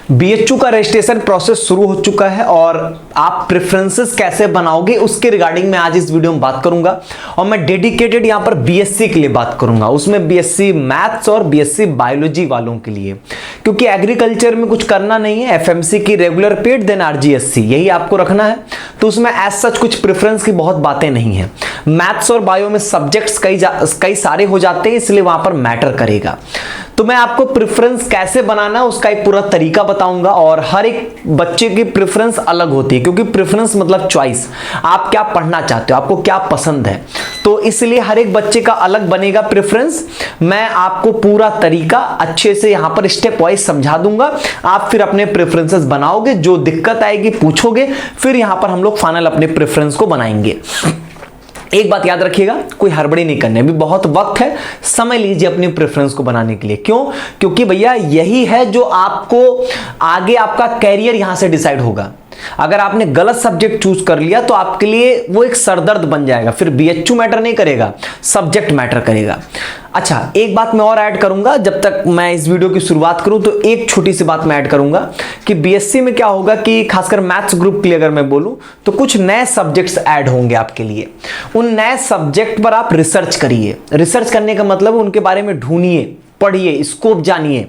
BHU का registration process शुरू हो चुका है और आप प्रेफरेंसेस कैसे बनाओगे उसके रिगार्डिंग मैं आज इस वीडियो में बात करूंगा। और मैं डेडिकेटेड यहां पर बीएससी के लिए बात करूंगा, उसमें बीएससी मैथ्स और बीएससी बायोलॉजी वालों के लिए, क्योंकि एग्रीकल्चर में कुछ करना नहीं है। एफएमसी की रेगुलर पेड देन आरजीएससी यही आपको रखना है, तो उसमें एज सच कुछ प्रेफरेंस की बहुत बातें नहीं है। मैथ्स और बायो में सब्जेक्ट्स कई सारे हो जाते हैं, इसलिए वहां पर मैटर करेगा। तो मैं आपको प्रेफरेंस कैसे बनाना है उसका एक पूरा तरीका बताऊंगा। और हर एक बच्चे की प्रेफरेंस अलग होती है, क्योंकि प्रेफरेंस मतलब चॉइस, आप क्या पढ़ना चाहते हो, आपको क्या पसंद है, तो इसलिए हर एक बच्चे का अलग बनेगा प्रेफरेंस। मैं आपको पूरा तरीका अच्छे से यहां पर स्टेप वाइज समझा दूंगा, आप फिर अपने प्रेफरेंसेस बनाओगे। जो दिक्कत आएगी पूछोगे, फिर यहां पर हम लोग फाइनल अपने प्रेफरेंस को बनाएंगे। एक बात याद रखिएगा, कोई हड़बड़ी नहीं करनी, अभी बहुत वक्त है, समय लीजिए अपनी प्रेफरेंस को बनाने के लिए। क्यों? क्योंकि भैया यही है जो आपको आगे आपका कैरियर यहां से डिसाइड होगा। अगर आपने गलत सब्जेक्ट चूज कर लिया तो आपके लिए वो एक सरदर्द बन जाएगा, फिर बीएचयू मैटर नहीं करेगा, सब्जेक्ट मैटर करेगा। अच्छा, एक बात मैं और ऐड करूंगा, जब तक मैं इस वीडियो की शुरुआत करूं तो एक छोटी सी बात मैं ऐड करूंगा कि बीएससी में क्या होगा कि खासकर मैथ्स ग्रुप के लिए अगर मैं बोलूं तो कुछ नए सब्जेक्ट्स ऐड होंगे आपके लिए। उन नए सब्जेक्ट पर आप रिसर्च करिए। रिसर्च करने का मतलब उनके बारे में ढूंढिए, पढ़िए, स्कोप जानिए।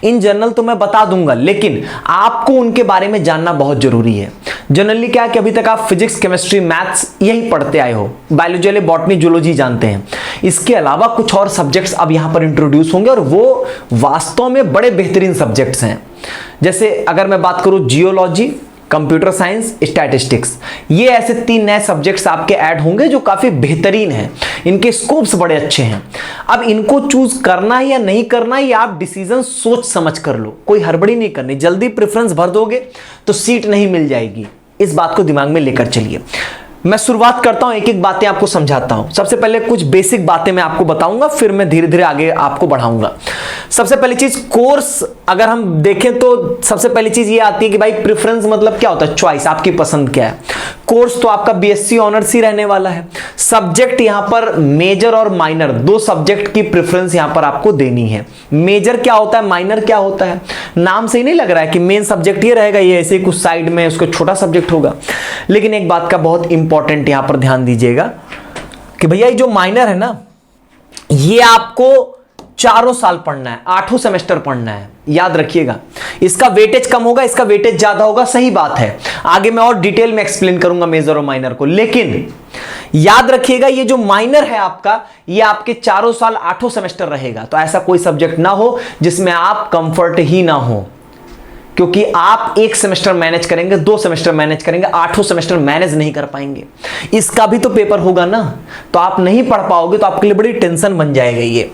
इन जनरल तो मैं बता दूंगा, लेकिन आपको उनके बारे में जानना बहुत जरूरी है। जनरली क्या है कि अभी तक आप फिजिक्स, केमिस्ट्री, मैथ्स यही पढ़ते आए हो, बायोलॉजी वाले बॉटनी, जूलॉजी जानते हैं। इसके अलावा कुछ और सब्जेक्ट्स अब यहां पर इंट्रोड्यूस होंगे और वो वास्तव में बड़े बेहतरीन सब्जेक्ट्स हैं। जैसे अगर मैं बात करूं जियोलॉजी, कंप्यूटर साइंस, स्टैटिस्टिक्स, ये ऐसे 3 नए सब्जेक्ट्स आपके ऐड होंगे जो काफी बेहतरीन हैं, इनके स्कोप्स बड़े अच्छे हैं। अब इनको चूज करना है या नहीं करना है, ये आप डिसीजन सोच समझ कर लो, कोई हड़बड़ी नहीं करनी। जल्दी प्रेफरेंस भर दोगे तो सीट नहीं मिल जाएगी, इस बात को दिमाग में लेकर चलिए। मैं शुरुआत करता हूं, एक एक बातें आपको समझाता हूं। सबसे पहले कुछ बेसिक बातें मैं आपको बताऊंगा, फिर मैं धीरे धीरे आगे आपको बढ़ाऊंगा। सबसे पहली चीज, कोर्स अगर हम देखें तो सबसे पहली चीज ये आती है कि भाई प्रेफरेंस मतलब क्या होता है, चॉइस, आपकी पसंद क्या है। कोर्स तो आपका बीएससी ऑनर्स ही रहने वाला है। सब्जेक्ट यहां पर मेजर और माइनर, 2 सब्जेक्ट की प्रेफरेंस यहां पर आपको देनी है। मेजर क्या होता है, माइनर क्या होता है, नाम से ही नहीं लग रहा है कि मेन सब्जेक्ट ये रहेगा, ये ऐसे कुछ साइड में उसको छोटा सब्जेक्ट होगा। लेकिन एक बात का बहुत इंपॉर्टेंट यहां पर ध्यान दीजिएगा कि भैया ये जो माइनर है ना, ये आपको 4 साल पढ़ना है, 8 सेमेस्टर पढ़ना है, याद रखिएगा। इसका वेटेज कम होगा, इसका वेटेज ज्यादा होगा, सही बात है। आगे मैं और डिटेल में एक्सप्लेन करूंगा मेजर और माइनर को, लेकिन याद रखिएगा ये जो माइनर है आपका, ये आपके 4 साल 8 सेमेस्टर रहेगा। तो ऐसा कोई सब्जेक्ट ना हो जिसमें आप कंफर्ट ही ना हो, क्योंकि आप 1 सेमेस्टर मैनेज करेंगे, 2 सेमेस्टर मैनेज करेंगे, 8 सेमेस्टर मैनेज नहीं कर पाएंगे। इसका भी तो पेपर होगा ना, तो आप नहीं पढ़ पाओगे, तो आपके लिए बड़ी टेंशन बन जाएगा ये।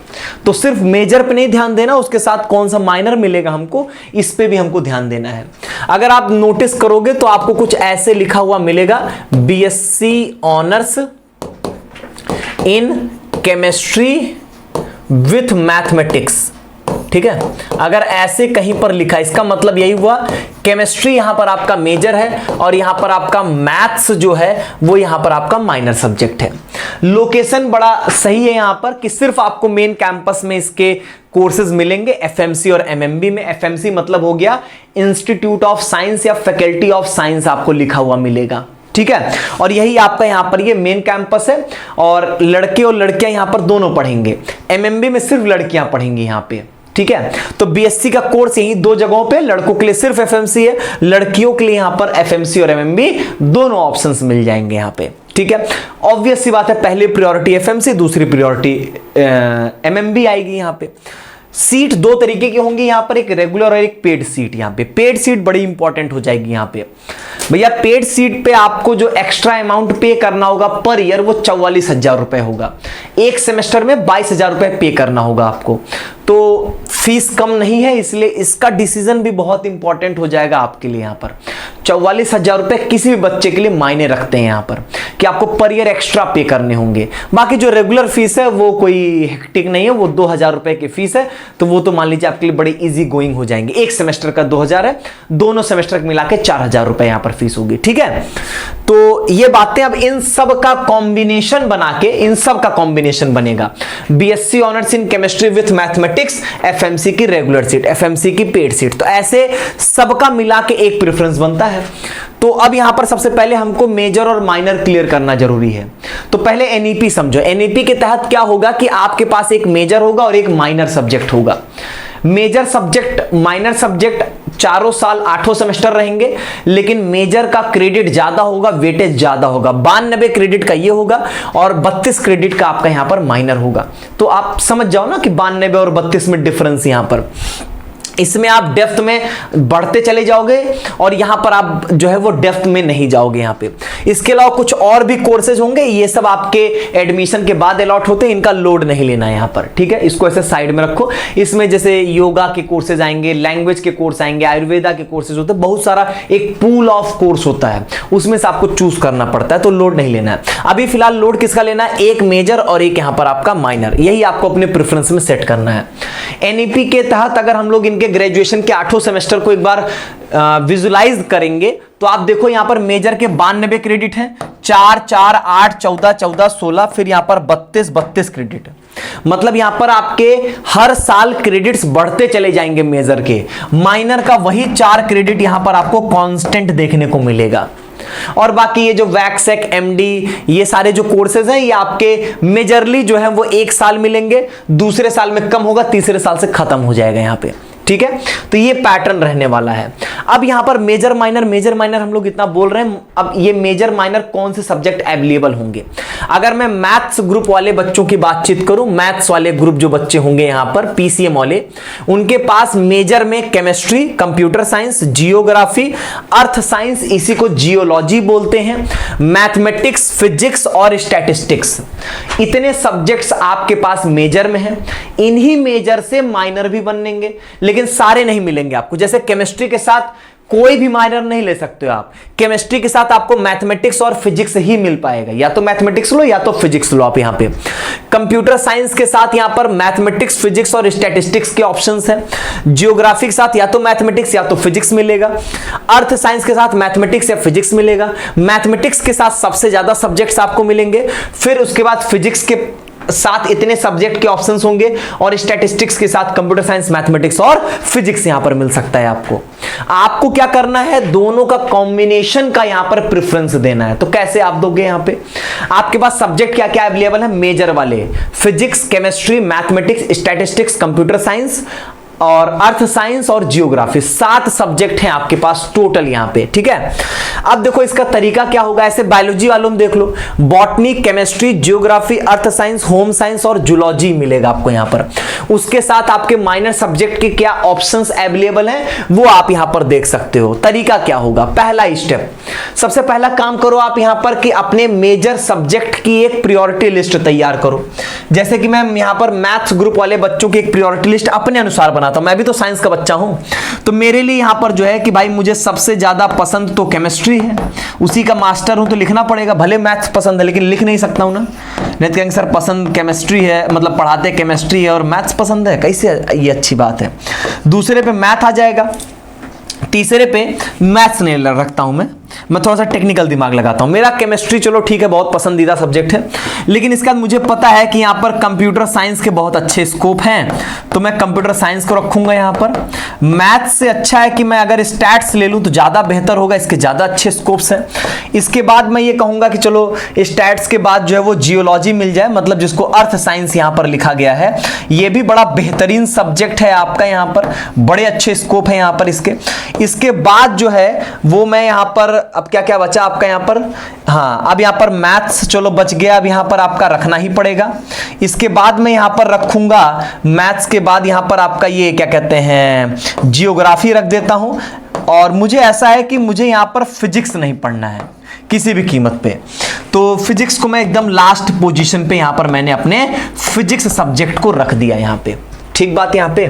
तो सिर्फ मेजर पे नहीं ध्यान देना, उसके साथ कौन सा माइनर मिलेगा हमको, इस पे भी हमको ध्यान देना है। अगर आप नोटिस करोगे तो आपको कुछ ऐसे लिखा हुआ मिलेगा, BSc honours in chemistry with mathematics, ठीक है। अगर ऐसे कहीं पर लिखा, इसका मतलब यही हुआ केमिस्ट्री यहां पर आपका मेजर है और यहां पर आपका मैथ्स जो है वो यहां पर आपका माइनर सब्जेक्ट है। लोकेशन बड़ा सही है यहां पर कि सिर्फ आपको मेन कैंपस में इसके कोर्सेज मिलेंगे, एफएमसी और एमएमबी में। एफएमसी मतलब हो गया इंस्टीट्यूट ऑफ साइंस या फैकल्टी ऑफ साइंस, आपको लिखा हुआ मिलेगा, ठीक है। और यही आपका यहां पर ये मेन कैंपस है और लड़के और लड़कियां यहां पर दोनों पढ़ेंगे। एमएमबी में सिर्फ लड़कियां पढ़ेंगी यहां पे, ठीक है। तो बीएससी का कोर्स यही 2 जगहों पे, लड़कों के लिए सिर्फ एफएमसी है, लड़कियों के लिए यहां पर एफएमसी और एमएमबी दोनों ऑप्शंस मिल जाएंगे यहां पे, ठीक है। ऑब्वियस सी बात है, पहली प्रायोरिटी एफएमसी, दूसरी प्रायोरिटी एमएमबी आएगी यहां पे। सीट 2 तरीके की होंगी यहां पर, एक रेगुलर और एक पेड सीट। यहां पे पेड सीट बड़ी इंपॉर्टेंट हो जाएगी यहां पे भैया। पेड सीट पे आपको जो एक्स्ट्रा अमाउंट पे करना होगा पर ईयर, वो 44,000 रुपए होगा। 1 सेमेस्टर में 22,000 रुपए पे करना होगा आपको। तो फीस कम नहीं है, इसलिए इसका डिसीजन भी बहुत इंपॉर्टेंट हो जाएगा आपके लिए। यहां पर 44,000 रुपए किसी भी बच्चे के लिए मायने रखते हैं यहां पर, कि आपको पर ईयर एक्स्ट्रा पे करने होंगे। बाकी जो रेगुलर फीस है वो कोई हेक्टिक नहीं है, वो 2,000 रुपए की फीस है, तो वो तो मान लीजिए आपके लिए बड़े इजी गोइंग हो जाएंगे। 1 सेमेस्टर का 2,000 है, दोनों सेमेस्टर मिला के 4,000 रुपए यहां पर फीस होगी, ठीक है। तो ये बातें, अब इन सब का कॉम्बिनेशन बना के, इन सब का कॉम्बिनेशन बनेगा BSc honours in chemistry with mathematics mathematics, FMC की रेगुलर सीट, एफएमसी की पेड सीट। तो ऐसे सबका मिला के एक प्रेफरेंस बनता है। तो अब यहां पर सबसे पहले हमको मेजर और माइनर क्लियर करना जरूरी है। तो पहले एनईपी समझो। एनईपी के तहत क्या होगा कि आपके पास एक मेजर होगा और एक माइनर सब्जेक्ट होगा। मेजर सब्जेक्ट, माइनर सब्जेक्ट चारों साल 8 सेमेस्टर रहेंगे, लेकिन मेजर का क्रेडिट ज्यादा होगा, वेटेज ज्यादा होगा। 92 क्रेडिट का ये होगा और 32 क्रेडिट का आपका यहां पर माइनर होगा। तो आप समझ जाओ ना कि 92 और 32 में डिफरेंस यहां पर। इसमें आप डेप्थ में बढ़ते चले जाओगे और यहां पर आप जो है वो डेप्थ में नहीं जाओगे यहां पे। इसके अलावा कुछ और भी कोर्सेज होंगे, ये सब आपके एडमिशन के बाद अलॉट होते हैं, इनका लोड नहीं लेना है यहां पर, ठीक है। इसको ऐसे साइड में रखो। इसमें जैसे योगा के कोर्सेज आएंगे, लैंग्वेज के कोर्स आएंगे, आयुर्वेदा के कोर्सेज होते हैं, बहुत सारा एक पूल ऑफ कोर्स होता है, उसमें से आपको चूज करना पड़ता है, तो लोड नहीं लेना है। अभी फिलहाल लोड किसका लेना है? एक मेजर और एक यहां पर आपका माइनर, यही आपको अपने प्रेफरेंस में सेट करना है। एनईपी के तहत अगर हम लोग इनके ग्रेजुएशन के 8 सेमेस्टर को एक बार विजुलाइज करेंगे तो आप देखो यहां पर मेजर के 92 क्रेडिट हैं, 4 4 8 14 14 16, फिर यहां पर 32 32 क्रेडिट। मतलब यहां पर आपके हर साल क्रेडिट्स बढ़ते चले जाएंगे मेजर के। माइनर का वही 4 क्रेडिट यहां पर आपको कांस्टेंट देखने को मिलेगा। और बाकी ये जो वैक्सेक, एमडी, ये सारे जो कोर्सेज हैं ये आपके मेजरली जो है वो 1 साल मिलेंगे, दूसरे साल में कम होगा, तीसरे साल से खत्म हो जाएगा यहां पे, ठीक है। तो ये पैटर्न रहने वाला है। अब यहां पर मेजर माइनर हम लोग इतना बोल रहे हैं। अब ये मेजर माइनर कौन से सब्जेक्ट अवेलेबल होंगे? अगर मैं मैथ्स ग्रुप वाले बच्चों की बातचीत करूं, मैथ्स वाले ग्रुप जो बच्चे होंगे यहां पर पीसीएम वाले, उनके पास मेजर में chemistry, computer science, geography, earth science, इसी को जियोलॉजी बोलते हैं, मैथमेटिक्स, फिजिक्स और स्टैटिस्टिक्स, इतने सब्जेक्ट्स आपके पास मेजर में हैं। इन्हीं मेजर से माइनर भी बनेंगे, लेकिन सारे नहीं मिलेंगे आपको। जैसे केमिस्ट्री के साथ कोई भी माइनर नहीं ले सकते हो आप। केमिस्ट्री के साथ आपको मैथमेटिक्स और फिजिक्स ही मिल पाएगा, या तो मैथमेटिक्स लो या तो फिजिक्स लो आप यहां पे। कंप्यूटर साइंस के साथ यहां पर मैथमेटिक्स, फिजिक्स और स्टैटिस्टिक्स के ऑप्शंस हैं। जियोग्राफी के साथ या तो मैथमेटिक्स या तो फिजिक्स मिलेगा। अर्थ साइंस के साथ मैथमेटिक्स या फिजिक्स मिलेगा। मैथमेटिक्स के साथ सबसे ज्यादा सब्जेक्ट्स आपको मिलेंगे, फिर उसके बाद फिजिक्स के साथ इतने सब्जेक्ट के ऑप्शंस होंगे, और स्टैटिस्टिक्स के साथ कंप्यूटर साइंस, मैथमेटिक्स और फिजिक्स यहां पर मिल सकता है आपको। आपको क्या करना है? दोनों का कॉम्बिनेशन का यहां पर प्रेफरेंस देना है। तो कैसे आप दोगे? यहां पे आपके पास सब्जेक्ट क्या क्या अवेलेबल है? मेजर वाले physics, chemistry, mathematics, statistics, computer science और अर्थ साइंस और जियोग्राफी, 7 सब्जेक्ट हैं आपके पास टोटल यहां पे, ठीक है। अब देखो इसका तरीका क्या होगा। ऐसे बायोलॉजी वालों में देख लो, botany, chemistry, geography, earth science, home science और जूलॉजी मिलेगा आपको यहां पर। उसके साथ आपके माइनर सब्जेक्ट के क्या ऑप्शंस अवेलेबल हैं वो आप यहां पर देख सकते हो। तरीका क्या होगा? पहला स्टेप, सबसे पहला काम करो आप यहां पर कि अपने मेजर सब्जेक्ट की एक प्रायोरिटी लिस्ट तैयार करो। जैसे कि मैं यहां पर मैथ्स ग्रुप वाले बच्चों की एक प्रायोरिटी लिस्ट अपने अनुसार बना, मैं भी तो साइंस का बच्चा हूं, तो मेरे लिए यहां पर जो है कि भाई मुझे सबसे ज्यादा पसंद तो केमिस्ट्री है, उसी का मास्टर हूं तो लिखना पड़ेगा। भले मैथ्स पसंद है लेकिन लिख नहीं सकता हूं ना, नहीं तो कहेंगे सर पसंद केमिस्ट्री है, मतलब पढ़ाते केमिस्ट्री है और मैथ्स पसंद है, कैसे? ये अच्छी बात है। दूसरे पे मैथ आ जाएगा, तीसरे पे मैथ्स नहीं रखता हूं मैं थोड़ा सा टेक्निकल दिमाग लगाता हूं। मेरा केमिस्ट्री चलो ठीक है, बहुत पसंदीदा सब्जेक्ट है, लेकिन इसके बाद मुझे पता है कि यहां पर कंप्यूटर साइंस के बहुत अच्छे स्कोप हैं, तो मैं कंप्यूटर साइंस को रखूंगा यहां पर। मैथ्स से अच्छा है कि मैं अगर स्टैट्स ले लूं तो ज्यादा बेहतर होगा, इसके ज्यादा अच्छे स्कोप्स हैं। इसके बाद मैं ये कहूंगा कि चलो स्टैट्स के बाद जो है वो जियोलॉजी मिल जाए, मतलब जिसको अर्थ साइंस यहां पर लिखा गया है, ये भी बड़ा बेहतरीन सब्जेक्ट है आपका, यहां पर बड़े अच्छे स्कोप है यहां पर इसके। इसके बाद जो है वो मैं यहां पर, अब क्या क्या बचा आपका यहां पर? हाँ, अब यहां पर मैथ्स चलो बच गया, अब यहां पर आपका रखना ही पड़ेगा। इसके बाद मैं यहां पर रखूंगा मैथ्स के बाद यहां पर आपका ये क्या कहते हैं, जियोग्राफी रख देता हूं। और मुझे ऐसा है कि मुझे यहां पर फिजिक्स नहीं पढ़ना है किसी भी कीमत पे, तो फिजिक्स को मैं एकदम लास्ट पोजीशन पे यहां पर मैंने अपने फिजिक्स सब्जेक्ट को रख दिया यहां पे। ठीक बात यहां पे।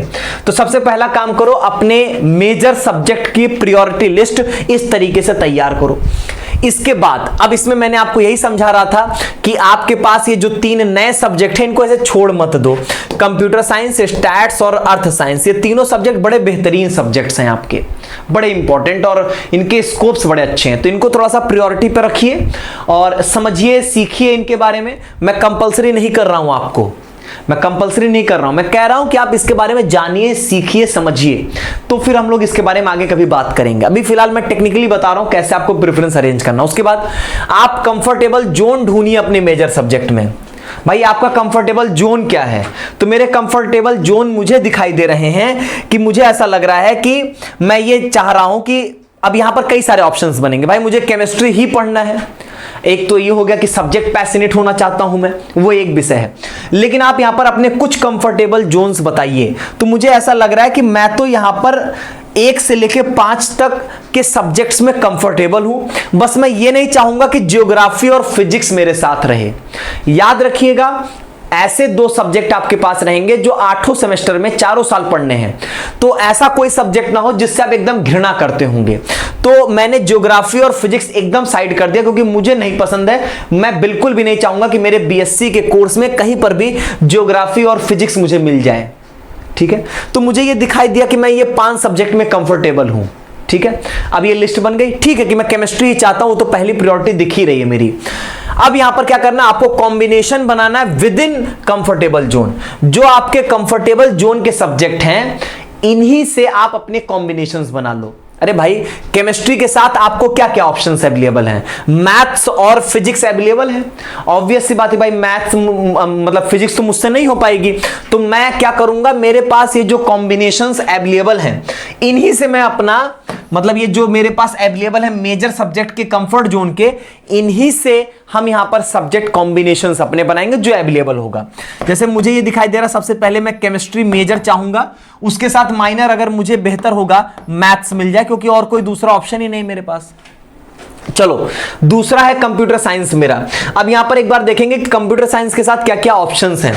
तो सबसे पहला काम करो, अपने मेजर सब्जेक्ट की प्रायोरिटी लिस्ट इस तरीके से तैयार करो। इसके बाद अब इसमें मैंने आपको यही समझा रहा था कि आपके पास ये जो 3 नए सब्जेक्ट हैं इनको ऐसे छोड़ मत दो। कंप्यूटर साइंस, स्टैट्स और अर्थ साइंस, ये तीनों सब्जेक्ट बड़े बेहतरीन सब्जेक्ट्स हैं आपके, बड़े इंपॉर्टेंट और इनके स्कोप्स बड़े अच्छे हैं, तो इनको थोड़ा सा प्रायोरिटी पे रखिए और समझिए, सीखिए इनके बारे में। मैं कंपलसरी नहीं कर रहा हूं आपको मैं कंपलसरी नहीं कर रहा हूं, मैं कह रहा हूं कि आप इसके बारे में जानिए, सीखिए, समझिए, तो फिर हम लोग इसके बारे में आगे कभी बात करेंगे। अभी फिलहाल मैं टेक्निकली बता रहा हूं कैसे आपको प्रेफरेंस अरेंज करना। उसके बाद आप कंफर्टेबल जोन ढूंढिए अपने मेजर सब्जेक्ट में। भाई आपका कंफर्टेबल जोन क्या है? तो मेरे कंफर्टेबल जोन मुझे दिखाई दे रहे हैं कि मुझे ऐसा लग रहा है कि मैं ये चाह रहा हूं कि अब यहां पर कई सारे ऑप्शंस बनेंगे। भाई मुझे केमिस्ट्री ही पढ़ना है, एक तो ये हो गया कि सब्जेक्ट पैसिनेट होना चाहता हूं मैं, वो एक विषय है। लेकिन आप यहां पर अपने कुछ कंफर्टेबल जोन्स बताइए। तो मुझे ऐसा लग रहा है कि मैं तो यहां पर 1 से लेके 5 तक के सब्जेक्ट्स में कंफर्टेबल हूं। बस मैं ये नहीं चाहूंगा कि ज्योग्राफी और फिजिक्स मेरे साथ रहे। याद रखिएगा, ऐसे 2 सब्जेक्ट आपके पास रहेंगे जो 8 सेमेस्टर में 4 साल पढ़ने हैं। तो ऐसा कोई सब्जेक्ट ना हो जिससे आप एकदम घृणा करते होंगे। तो मैंने ज्योग्राफी और फिजिक्स एकदम साइड कर दिया, क्योंकि मुझे नहीं पसंद है। मैं बिल्कुल भी नहीं चाहूंगा कि मेरे बीएससी के कोर्स में कहीं पर भी ज्योग्राफी और फिजिक्स मुझे मिल जाए। ठीक है, तो मुझे ये दिखाई दिया कि मैं ये 5 सब्जेक्ट में कंफर्टेबल हूं। ठीक है, अब ये लिस्ट बन गई। ठीक है कि मैं केमिस्ट्री ही चाहता हूं, तो पहली प्रायोरिटी दिख ही रही है मेरी। अब यहां पर क्या करना है, आपको कॉम्बिनेशन बनाना है विद इन कंफर्टेबल जोन। जो आपके कंफर्टेबल जोन के सब्जेक्ट हैं, इन्हीं से आप अपने कॉम्बिनेशंस बना लो। अरे भाई, केमिस्ट्री के साथ आपको क्या क्या ऑप्शंस अवेलेबल हैं? मैथ्स और फिजिक्स अवेलेबल है। ऑब्वियस सी बात है भाई, मैथ्स मतलब फिजिक्स तो मुझसे नहीं हो पाएगी। तो मैं क्या करूंगा, मेरे पास ये जो कॉम्बिनेशंस अवेलेबल हैं, इन्हीं से मैं अपना मतलब ये जो मेरे पास अवेलेबल है मेजर सब्जेक्ट के कंफर्ट जोन के, इन्हीं से हम यहां पर सब्जेक्ट कॉम्बिनेशंस अपने बनाएंगे जो अवेलेबल होगा। जैसे मुझे ये दिखाई दे रहा, सबसे पहले मैं केमिस्ट्री मेजर चाहूंगा, उसके साथ माइनर अगर मुझे बेहतर होगा मैथ्स मिल जाए, क्योंकि और कोई दूसरा ऑप्शन ही नहीं मेरे पास। चलो, दूसरा है कंप्यूटर साइंस मेरा। अब यहां पर एक बार देखेंगे कि कंप्यूटर साइंस के साथ क्या क्या ऑप्शंस हैं।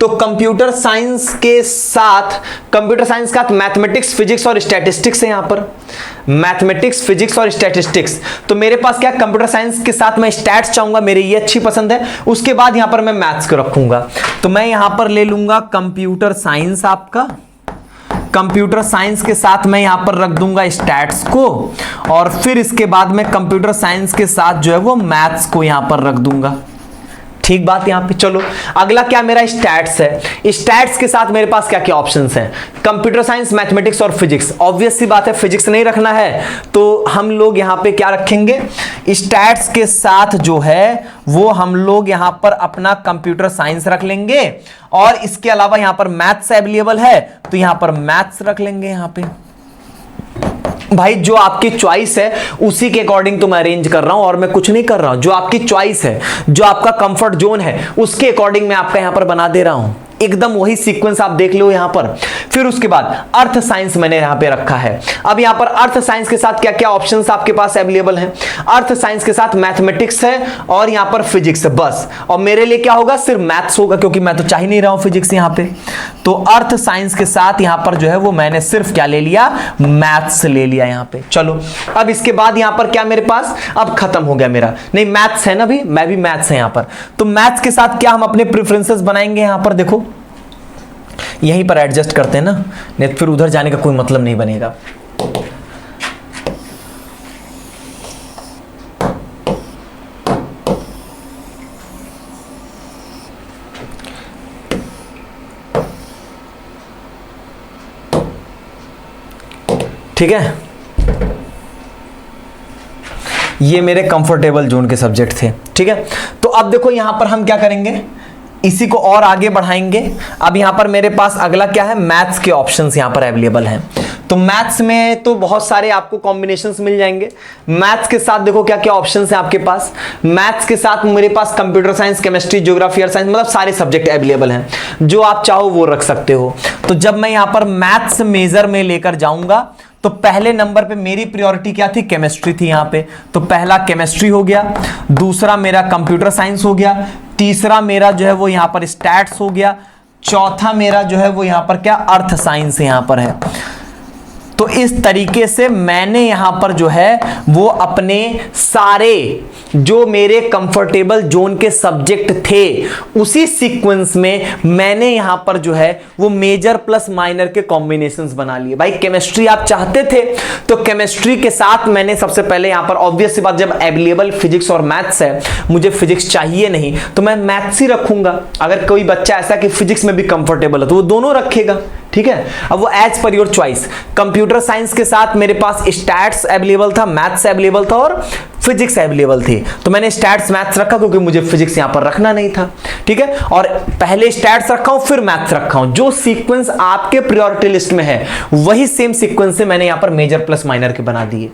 तो कंप्यूटर साइंस के साथ मैथमेटिक्स, फिजिक्स और स्टैटिस्टिक्स है। यहां पर मैथमेटिक्स, फिजिक्स और स्टैटिस्टिक्स। तो मेरे पास क्या, कंप्यूटर साइंस के साथ मैं स्टैट्स चाहूंगा, मेरी ये अच्छी पसंद है। उसके बाद यहां पर मैं मैथ्स को रखूंगा। तो मैं यहां पर ले लूंगा कंप्यूटर साइंस। आपका कंप्यूटर साइंस के साथ मैं यहां पर रख दूंगा स्टैट्स को, और फिर इसके बाद मैं कंप्यूटर साइंस के साथ जो है वो मैथ्स को यहां पर रख दूंगा। ठीक बात यहां पे। चलो, अगला क्या मेरा स्टैट्स है। स्टैट्स के साथ मेरे पास क्या क्या ऑप्शंस हैं? कंप्यूटर साइंस, मैथमेटिक्स और फिजिक्स। ऑब्वियस सी बात है, फिजिक्स नहीं रखना है, तो हम लोग यहां पे क्या रखेंगे, स्टैट्स के साथ जो है वो हम लोग यहां पर अपना कंप्यूटर साइंस रख लेंगे। और इसके अलावा यहां पर मैथ्स अवेलेबल है, तो यहां पर मैथ्स रख लेंगे। यहां पे भाई जो आपकी चॉइस है उसी के अकॉर्डिंग तो मैं अरेंज कर रहा हूं, और मैं कुछ नहीं कर रहा हूं। जो आपकी चॉइस है, जो आपका कंफर्ट जोन है, उसके अकॉर्डिंग मैं आपका यहां पर बना दे रहा हूं। एकदम वही सीक्वेंस आप देख लो यहां पर। फिर उसके बाद अर्थ साइंस मैंने यहां पे रखा है। अब यहां पर अर्थ साइंस के साथ क्या क्या ऑप्शंस आपके पास अवेलेबल हैं? अर्थ साइंस के साथ मैथमेटिक्स है और यहां पर फिजिक्स है बस। और मेरे लिए क्या होगा, सिर्फ मैथ्स होगा, क्योंकि मैं तो चाह ही नहीं रहा हूं फिजिक्स यहां पे। तो अर्थ साइंस के साथ यहां पर जो है वो मैंने सिर्फ क्या ले लिया, मैथ्स ले लिया यहां पे। चलो, अब इसके बाद यहां पर क्या मेरे पास, अब खत्म हो गया मेरा, नहीं मैथ्स है ना, भी मैं भी मैथ्स है यहां पर। तो मैथ्स के साथ क्या हम अपने प्रेफरेंसेस बनाएंगे यहां पर, देखो यहीं पर एडजस्ट करते हैं ना, नहीं तो फिर उधर जाने का कोई मतलब नहीं बनेगा। ठीक है, ये मेरे कंफर्टेबल जोन के सब्जेक्ट थे। ठीक है, तो अब देखो यहां पर हम क्या करेंगे, इसी को और आगे बढ़ाएंगे। अब यहां पर मेरे पास अगला क्या है, मैथ्स के ऑप्शंस यहां पर अवेलेबल हैं। तो मैथ्स में तो बहुत सारे आपको कॉम्बिनेशंस मिल जाएंगे। मैथ्स के साथ देखो क्या क्या ऑप्शंस हैं आपके पास। मैथ्स के साथ मेरे पास कंप्यूटर साइंस, केमिस्ट्री, ज्योग्राफी और साइंस, मतलब सारे सब्जेक्ट अवेलेबल हैं। जो आप चाहो वो रख सकते हो। तो जब मैं यहां पर मैथ्स मेजर में लेकर जाऊंगा, तो पहले नंबर पे मेरी प्रायोरिटी क्या थी, केमिस्ट्री थी यहां पे। तो पहला केमिस्ट्री हो गया, दूसरा मेरा कंप्यूटर साइंस हो गया, तीसरा मेरा जो है वो यहां पर स्टैट्स हो गया, चौथा मेरा जो है वो यहां पर क्या, अर्थ साइंस यहां पर है। तो इस तरीके से मैंने यहां पर जो है वो अपने सारे जो मेरे कंफर्टेबल जोन के सब्जेक्ट थे उसी सीक्वेंस में मैंने यहां पर जो है वो मेजर प्लस माइनर के कॉम्बिनेशंस बना लिए। भाई केमिस्ट्री आप चाहते थे तो केमिस्ट्री के साथ मैंने सबसे पहले यहां पर ऑब्वियस सी बात, जब अवेलेबल फिजिक्स और मैथ्स है, मुझे फिजिक्स चाहिए नहीं तो मैं मैथ्स ही रखूंगा। अगर कोई बच्चा ऐसा कि फिजिक्स में भी कंफर्टेबल है तो वो दोनों रखेगा, ठीक है। अब वो as per your choice. Computer science के साथ मेरे पास स्टैट्स अवेलेबल था, मैथ्स अवेलेबल था और फिजिक्स अवेलेबल थी, तो मैंने स्टैट्स मैथ्स रखा क्योंकि मुझे फिजिक्स यहां पर रखना नहीं था, ठीक है। और पहले स्टैट्स रखा हूं फिर मैथ्स रखा हूं। जो सीक्वेंस आपके प्रायोरिटी लिस्ट में है वही सेम सीक्वेंस से मैंने यहां पर मेजर प्लस माइनर के बना दिए।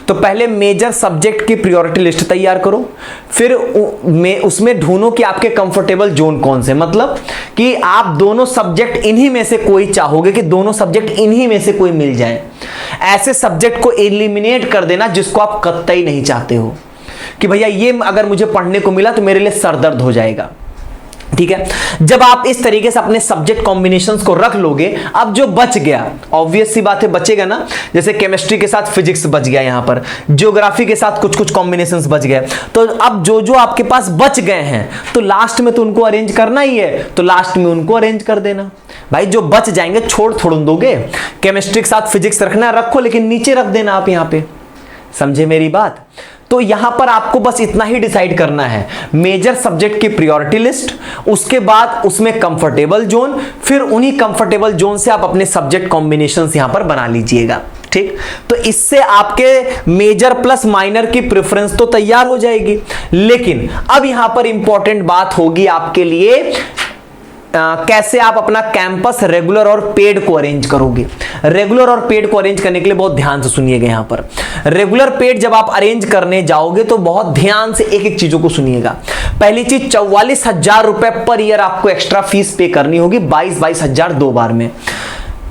तो पहले मेजर सब्जेक्ट की प्रायोरिटी लिस्ट तैयार करो, फिर उसमें ढूंढो कि आपके कंफर्टेबल जोन कौन से, मतलब कि आप दोनों सब्जेक्ट इन्हीं में से कोई चाहोगे कि दोनों सब्जेक्ट इन्हीं में से कोई मिल जाए। ऐसे सब्जेक्ट को एलिमिनेट कर देना जिसको आप कतई नहीं चाहते हो कि भैया ये अगर मुझे पढ़ने को मिला तो मेरे लिए सरदर्द हो जाएगा, ठीक है। जब आप इस तरीके से अपने सब्जेक्ट कॉम्बिनेशंस को रख लोगे, अब जो बच गया ऑब्वियस सी बात है बचेगा ना, जैसे केमिस्ट्री के साथ फिजिक्स बच गया, यहां पर ज्योग्राफी के साथ कुछ कुछ कॉम्बिनेशंस बच गए, तो अब जो जो आपके पास बच गए हैं तो लास्ट में तो उनको अरेंज करना ही है, तो लास्ट में उनको अरेंज कर देना। भाई जो बच जाएंगे छोड़ थोड़ दोगे, केमिस्ट्री के साथ फिजिक्स रखना रखो लेकिन नीचे रख देना आप यहां पे, समझे मेरी बात। तो यहां पर आपको बस इतना ही डिसाइड करना है, मेजर सब्जेक्ट की प्रायोरिटी लिस्ट, उसके बाद उसमें कंफर्टेबल जोन, फिर उन्हीं कंफर्टेबल जोन से आप अपने सब्जेक्ट कॉम्बिनेशंस यहां पर बना लीजिएगा, ठीक। तो इससे आपके मेजर प्लस माइनर की प्रेफरेंस तो तैयार हो जाएगी। लेकिन अब यहां पर इंपॉर्टेंट बात होगी आपके लिए कैसे आप अपना कैंपस रेगुलर और पेड को अरेंज करोगे। रेगुलर और पेड को अरेंज करने के लिए बहुत ध्यान से सुनिएगा। यहां पर रेगुलर पेड जब आप अरेंज करने जाओगे तो बहुत ध्यान से एक एक चीजों को सुनिएगा। पहली चीज 44,000 रुपए पर ईयर आपको एक्स्ट्रा फीस पे करनी होगी, 22,000 दो बार में।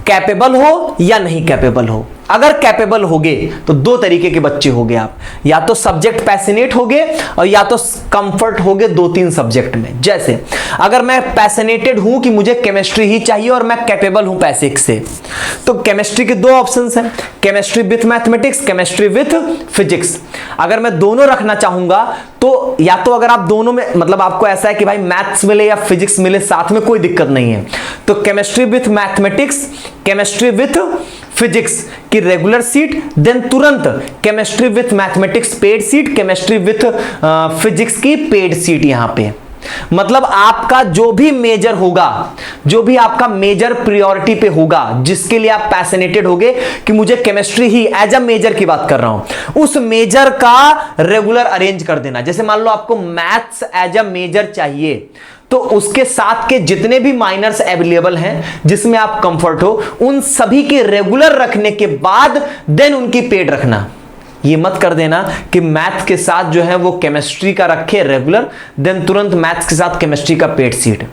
कैपेबल हो या नहीं कैपेबल हो, अगर कैपेबल होगे तो दो तरीके के बच्चे होगे आप, या तो सब्जेक्ट पैशनेट होगे और या तो कंफर्ट होगे 2-3 सब्जेक्ट में। जैसे अगर मैं पैशनेटेड हूं कि मुझे केमिस्ट्री ही चाहिए और मैं कैपेबल हूं पैसे से, तो केमिस्ट्री के दो ऑप्शंस हैं, chemistry with mathematics, chemistry with physics. अगर मैं दोनों रखना चाहूंगा तो या तो अगर आप दोनों में, मतलब आपको ऐसा है कि भाई मैथ्स मिले या फिजिक्स मिले साथ में कोई दिक्कत नहीं है, तो chemistry with mathematics, chemistry with physics की रेगुलर सीट, देन तुरंत chemistry with mathematics paid seat, chemistry with physics की पेड सीट यहां पे। मतलब आपका जो भी मेजर होगा, जो भी आपका मेजर प्रायोरिटी पे होगा, जिसके लिए आप पैशनेटेड होगे कि मुझे केमिस्ट्री ही एज अ मेजर की बात कर रहा हूं, उस मेजर का रेगुलर अरेंज कर देना। जैसे मान लो आपको मैथ्स एज अ मेजर चाहिए तो उसके साथ के जितने भी माइनर्स अवेलेबल हैं जिसमें आप कंफर्ट हो, उन सभी के रेगुलर रखने के बाद देन उनकी पेड रखना। ये मत कर देना कि मैथ के साथ जो है वो केमिस्ट्री का रखे रेगुलर, देन तुरंत मैथ्स के साथ केमिस्ट्री का पेड सीट।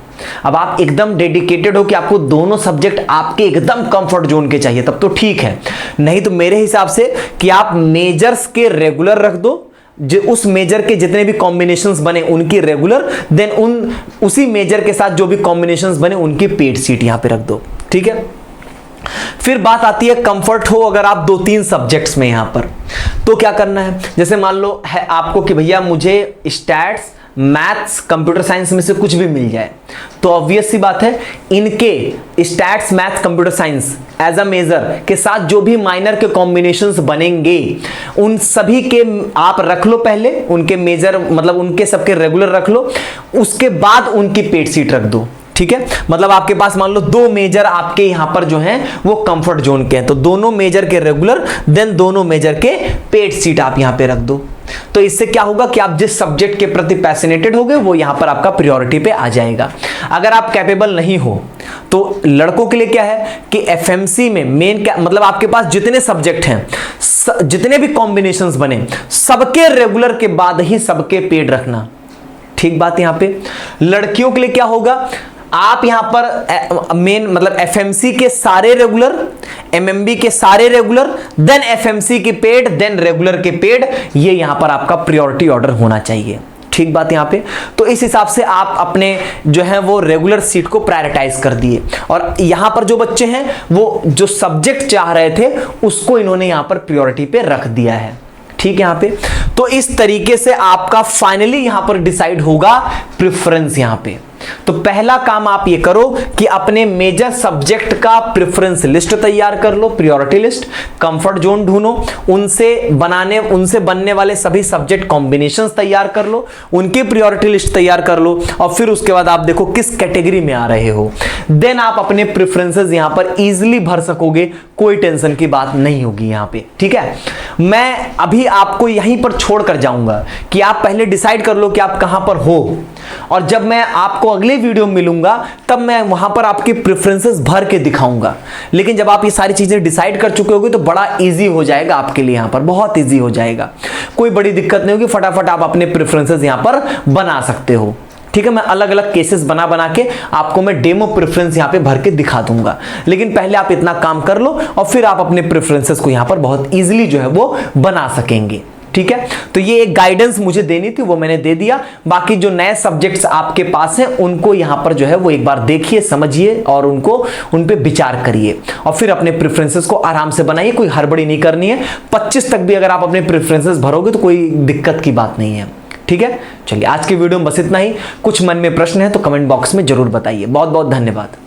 अब आप एकदम डेडिकेटेड हो कि आपको दोनों सब्जेक्ट आपके एकदम कंफर्ट जोन के चाहिए, तब तो ठीक है। नहीं तो मेरे हिसाब से कि आप मेजर्स के रेगुलर रख दो, जो उस मेजर के जितने भी कॉम्बिनेशंस बने उनकी रेगुलर, देन उसी मेजर के साथ जो भी कॉम्बिनेशंस बने उनकी पेड सीट यहां पे रख दो, ठीक है। फिर बात आती है कंफर्ट हो अगर आप 2-3 सब्जेक्ट्स में यहां पर, तो क्या करना है। जैसे मान लो है आपको कि भैया मुझे स्टैट्स, मैथ्स, कंप्यूटर साइंस में से कुछ भी मिल जाए, तो ऑब्वियस सी बात है इनके stats, maths, computer science as a major के साथ जो भी माइनर के कॉम्बिनेशंस बनेंगे उन सभी के आप रख लो पहले, उनके मेजर मतलब उनके सबके रेगुलर रख लो, उसके बाद उनकी पेड सीट रख दो, ठीक है। मतलब आपके पास मान लो 2 मेजर आपके यहां पर जो हैं वो कंफर्ट जोन के हैं, तो दोनों मेजर के रेगुलर, देन दोनों मेजर के पेड सीट आप यहां पे रख दो। तो इससे क्या होगा कि आप जिस सब्जेक्ट के प्रति पैशनेटेड होगे वो यहां पर आपका प्रायोरिटी पे आ जाएगा। अगर आप कैपेबल नहीं हो तो लड़कों के लिए क्या है कि एफएमसी में मेन क्या, मतलब आपके पास जितने सब्जेक्ट हैं, जितने भी कॉम्बिनेशंस बने, सबके रेगुलर के बाद ही सबके पेड रखना, ठीक बात। यहां पे लड़कियों के लिए क्या होगा, आप यहां पर मेन मतलब एफएमसी के सारे रेगुलर, एमएमबी के सारे रेगुलर, देन एफएमसी की पेड, देन रेगुलर के पेड, ये यहां पर आपका प्रायोरिटी ऑर्डर होना चाहिए, ठीक बात यहां पे। तो इस हिसाब से आप अपने जो है वो रेगुलर सीट को प्रायोरिटाइज कर दिए, और यहां पर जो बच्चे हैं वो जो सब्जेक्ट चाह रहे थे उसको इन्होंने यहां पर प्रायोरिटी पे रख दिया है, ठीक है यहां पे। तो इस तरीके से आपका फाइनली यहां पर डिसाइड होगा प्रेफरेंस यहां पे। तो पहला काम आप ये करो कि अपने मेजर सब्जेक्ट का प्रेफरेंस लिस्ट तैयार कर लो, प्रायोरिटी लिस्ट, कंफर्ट जोन ढूंढो, उनसे बनने वाले सभी सब्जेक्ट कॉम्बिनेशंस तैयार कर लो, उनकी प्रायोरिटी लिस्ट तैयार कर लो, और फिर उसके बाद आप देखो किस कैटेगरी में आ रहे हो, देन आप अपने प्रेफरेंसेस यहां पर इजीली भर सकोगे, कोई टेंशन की बात नहीं होगी यहां पे, ठीक है। मैं अभी आपको यहीं पर छोड़कर जाऊंगा कि आप पहले डिसाइड कर लो कि आप कहां पर हो, और जब मैं आपको अगले वीडियो में मिलूंगा तब मैं वहां पर आपके प्रेफरेंसेस भर के दिखाऊंगा। लेकिन जब आप ये सारी चीजें डिसाइड कर चुके होगे तो बड़ा इजी हो जाएगा आपके लिए, यहां पर बहुत इजी हो जाएगा, कोई बड़ी दिक्कत नहीं होगी, फटाफट आप अपने प्रेफरेंसेस यहां पर बना सकते हो, ठीक है। मैं अलग अलग केसेस बना के आपको मैं डेमो प्रेफरेंस यहां पे भर के दिखा दूंगा, लेकिन पहले आप इतना काम कर लो और फिर आप अपने प्रेफरेंसेस को यहां पर बहुत इजीली जो है वो बना सकेंगे, ठीक है। तो ये एक गाइडेंस मुझे देनी थी, वो मैंने दे दिया। बाकी जो नए सब्जेक्ट्स आपके पास हैं उनको यहां पर जो है वो एक बार देखिए, समझिए और उन पे विचार करिए, और फिर अपने प्रेफरेंसेस को आराम से बनाइए, कोई हड़बड़ी नहीं करनी है। 25 तक भी अगर आप अपने प्रेफरेंसेस भरोगे तो कोई दिक्कत की बात नहीं है, ठीक है। चलिए आज के वीडियो में बस इतना ही। कुछ मन में प्रश्न है तो कमेंट बॉक्स में जरूर बताइए। बहुत बहुत धन्यवाद।